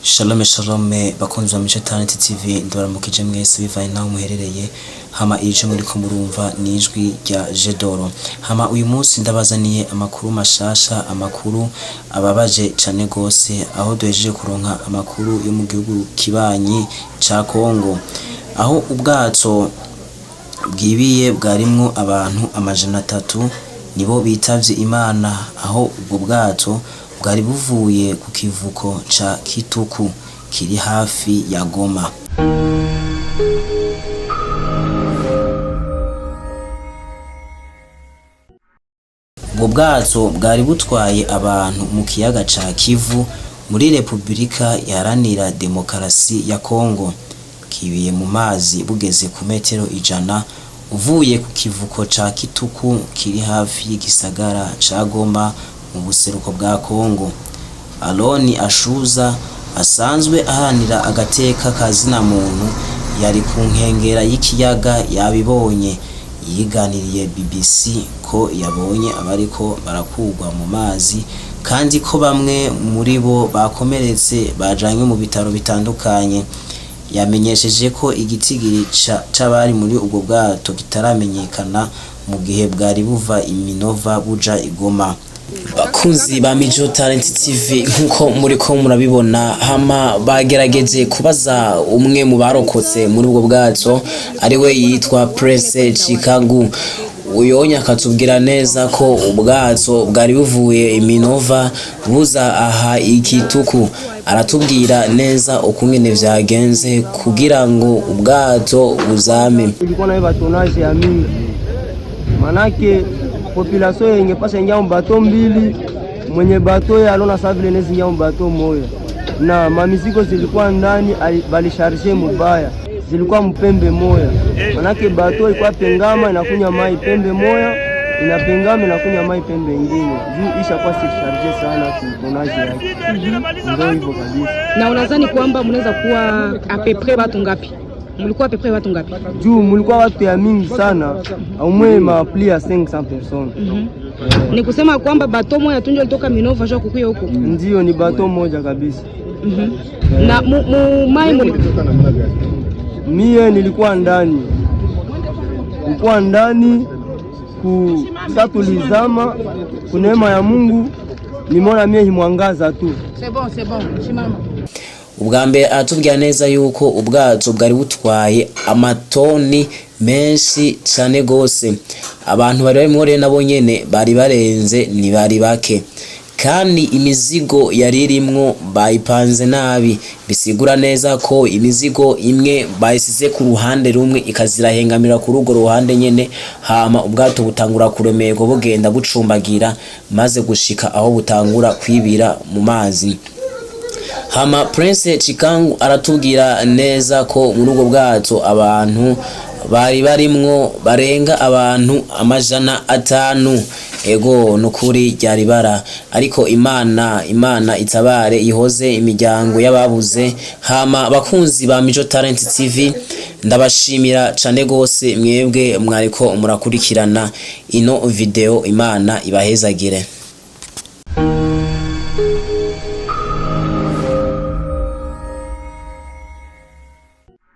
Shalom shalom bakunzi wa Mico Talent TV ndabaramukije mwese bivanye naho muherereye hama ije muri ko murumva nijwi rya Jedoro hama uyu munsi ndabazaniye amakuru mashasha amakuru ababaje cane gose aho duhejeje kuronka amakuru yo mu gihugu kibanyi ca Kongo aho ubwato bwibiye bwarimwo abantu amajana 3 nibo bitavye Imana aho ubwo bwato bwari buvuye ku kivuko ca Kituku kiri hafi ya Goma. Ubwo bwato bwari butwaye abantu mu kiyaga ca Kivu muri Republika Iharanira Demokarasi ya Kongo, kibiye mu mazi bugeze ku metero 100 uvuye ku kivuko ca Kituku kiri hafi y'igisagara ca Goma mu buseruko bwa Kongo. Aloni Ashuza asanzwe aharanira agateka kazina muntu yari ku nkengera y'ikiyaga yabibonye, yiganiriye BBC ko yabonye abariko barakugwa mu mazi kandi ko bamwe muri bo bakomeretse bajanywe mu bitaro bitandukanye. Yamenyesheje ko igitigiri c'abari muri ubwo bwato kitaramenyekana mu gihe bwari buva Iminova buja Igoma. Bakunzi ba Mico Talent TV nkuko muri ko murabibona hama bagerageje kubaza umwe mu barokotse muri ubwo bwato ari we yitwa Prince Chicago. Uyonya akatubwira neza ko ubwato bwari buvuye Iminova buza aha Ikituku. Aratubwira neza ukungene vyagenze kugira ngo ubwato buzame. Ilikuwa na batonaje ya mingi. Manake population ingepasa ingia mbato mbili, mwenye bato ya alona savile nezi ingia mbato moja. Na mamizigo zilikuwa ndani balisharge mubaya. Zilikuwa mpembe moja. Manake bato ilikuwa pengama inakunya mai pembe moja, inapengama inakunya mai pembe nyingine. Juu isha kwa sharge sana kuponaje yake. Ndio hivyo kabisa. Na unadhani kwamba mnaweza kuwa apepre watu ngapi? Mulikuwa apepre watu ngapi? Juu mulikuwa watu ya mingi sana, au mwe mapli ya 500 personnes. Ni kusema kwamba bato moja tunjo litoka Minova jo kukuya huko. Ndio ni bato moja kabisa. Na mai mie nilikuwa ndani. Nilikuwa ndani kusatulizama kunema ya Mungu nimeona mie himwangaza tu. C'est bon, shimama. Ubwa mbere atubwira neza yuko ubwato bwari butwaye amatoni menshi cyane gose. Abantu bari barimo nabo nyene bari barenze ni bari bake. Kandi imizigo yari irimwo bayipanze nabi, bisigura neza ko imizigo imwe bayisize ku ruhande rumwe ikazirahengamira ku rugo ruhande nyene, hama ubwato butangura kuremerwa bugenda bucumbagira maze gushika aho butangura kwibira mu mazi. Hama Prince Chikangu aratubwira neza ko muri ubwo bwato abantu bari barimwo barenga abantu amajana 5. Ego nukuri ryari bara, ariko Imana itabare ihoze imiryango y'ababuze. Hama bakunzi ba Mico Talent TV ndabashimira cane gose mwebwe mwariko murakurikirana ino video. Imana ibahezagire.